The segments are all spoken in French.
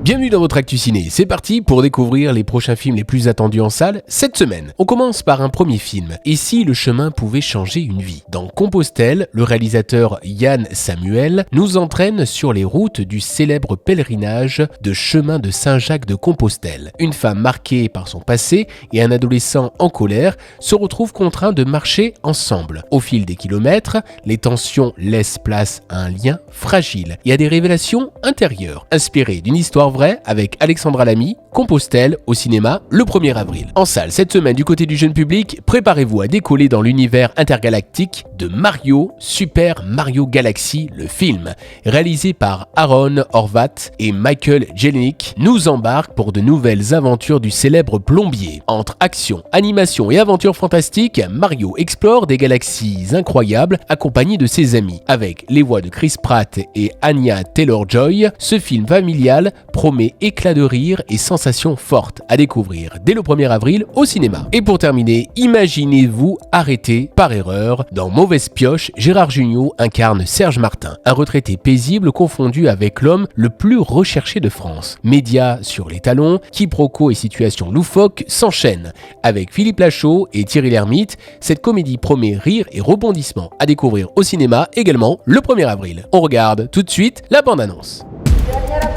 Bienvenue dans votre Actu Ciné, c'est parti pour découvrir les prochains films les plus attendus en salle cette semaine. On commence par un premier film, Et si le chemin pouvait changer une vie ? Dans Compostelle, le réalisateur Yann Samuel nous entraîne sur les routes du célèbre pèlerinage de chemin de Saint-Jacques de Compostelle. Une femme marquée par son passé et un adolescent en colère se retrouvent contraints de marcher ensemble. Au fil des kilomètres, les tensions laissent place à un lien fragile et à des révélations intérieures, inspirées d'une histoire vraie avec Alexandra Lamy, Compostelle au cinéma le 1er avril. En salle cette semaine du côté du jeune public, préparez-vous à décoller dans l'univers intergalactique de Mario, Super Mario Galaxy, le film. Réalisé par Aaron Horvath et Michael Jelenic, nous embarque pour de nouvelles aventures du célèbre plombier. Entre action, animation et aventures fantastiques, Mario explore des galaxies incroyables accompagné de ses amis. Avec les voix de Chris Pratt et Anya Taylor-Joy, ce film familial promet éclat de rire et sensations fortes à découvrir dès le 1er avril au cinéma. Et pour terminer, imaginez-vous arrêté par erreur. Dans Mauvaise Pioche, Gérard Jugnot incarne Serge Martin, un retraité paisible confondu avec l'homme le plus recherché de France. Médias sur les talons, quiproquos et situations loufoques s'enchaînent. Avec Philippe Lachaud et Thierry Lhermitte, cette comédie promet rire et rebondissement à découvrir au cinéma également le 1er avril. On regarde tout de suite la bande-annonce.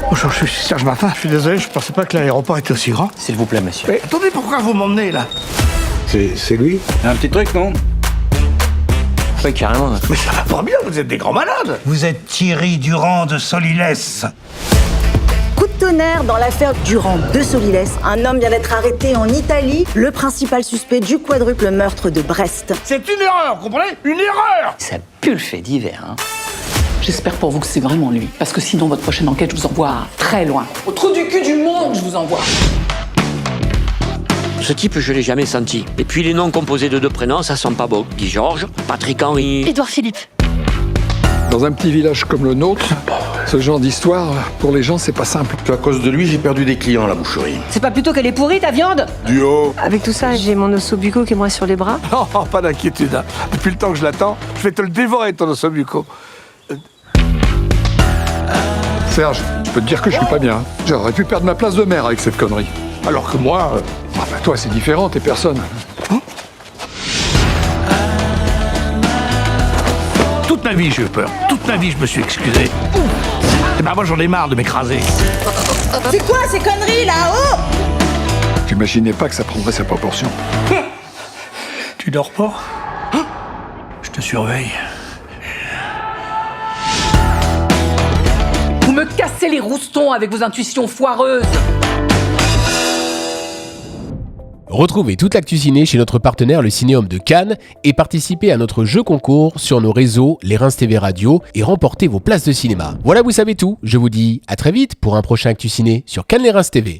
Bonjour, je suis Serge Martin. Je suis désolé, je pensais pas que l'aéroport était aussi grand. S'il vous plaît, monsieur. Mais attendez, pourquoi vous m'emmenez là? C'est lui? Un petit truc, non? Oui, carrément. Mais ça va pas bien, vous êtes des grands malades. Vous êtes Thierry Durand de Solilès. Coup de tonnerre dans l'affaire Durand de Solilès. Un homme vient d'être arrêté en Italie, le principal suspect du quadruple meurtre de Brest. C'est une erreur, vous comprenez? Une erreur. Ça pue le fait divers, hein. J'espère pour vous que c'est vraiment lui. Parce que sinon, votre prochaine enquête, je vous envoie très loin. Au trou du cul du monde, je vous envoie. Ce type, je l'ai jamais senti. Et puis les noms composés de deux prénoms, ça sent pas bon. Guy Georges, Patrick Henry... Édouard Philippe. Dans un petit village comme le nôtre, ce genre d'histoire, pour les gens, c'est pas simple. À cause de lui, j'ai perdu des clients à la boucherie. C'est pas plutôt qu'elle est pourrie, ta viande? Duo. Avec tout ça, j'ai mon ossobuco qui est moi sur les bras. Oh, pas d'inquiétude. Hein. Depuis le temps que je l'attends, je vais te le dévorer, ton ossobuco. Serge, je peux te dire que je suis pas bien. J'aurais pu perdre ma place de maire avec cette connerie. Alors que moi... Toi, c'est différent, t'es personne. Toute ma vie, j'ai eu peur. Toute ma vie, je me suis excusé. Et ben moi, j'en ai marre de m'écraser. C'est quoi ces conneries là-haut? J'imaginais pas que ça prendrait sa proportion. Tu dors pas? Je te surveille. Vous me cassez les roustons avec vos intuitions foireuses. Retrouvez toute l'actu ciné chez notre partenaire le Cinéum de Cannes et participez à notre jeu concours sur nos réseaux Les Reims TV Radio et remportez vos places de cinéma. Voilà, vous savez tout. Je vous dis à très vite pour un prochain Actu Ciné sur Cannes Les Reims TV.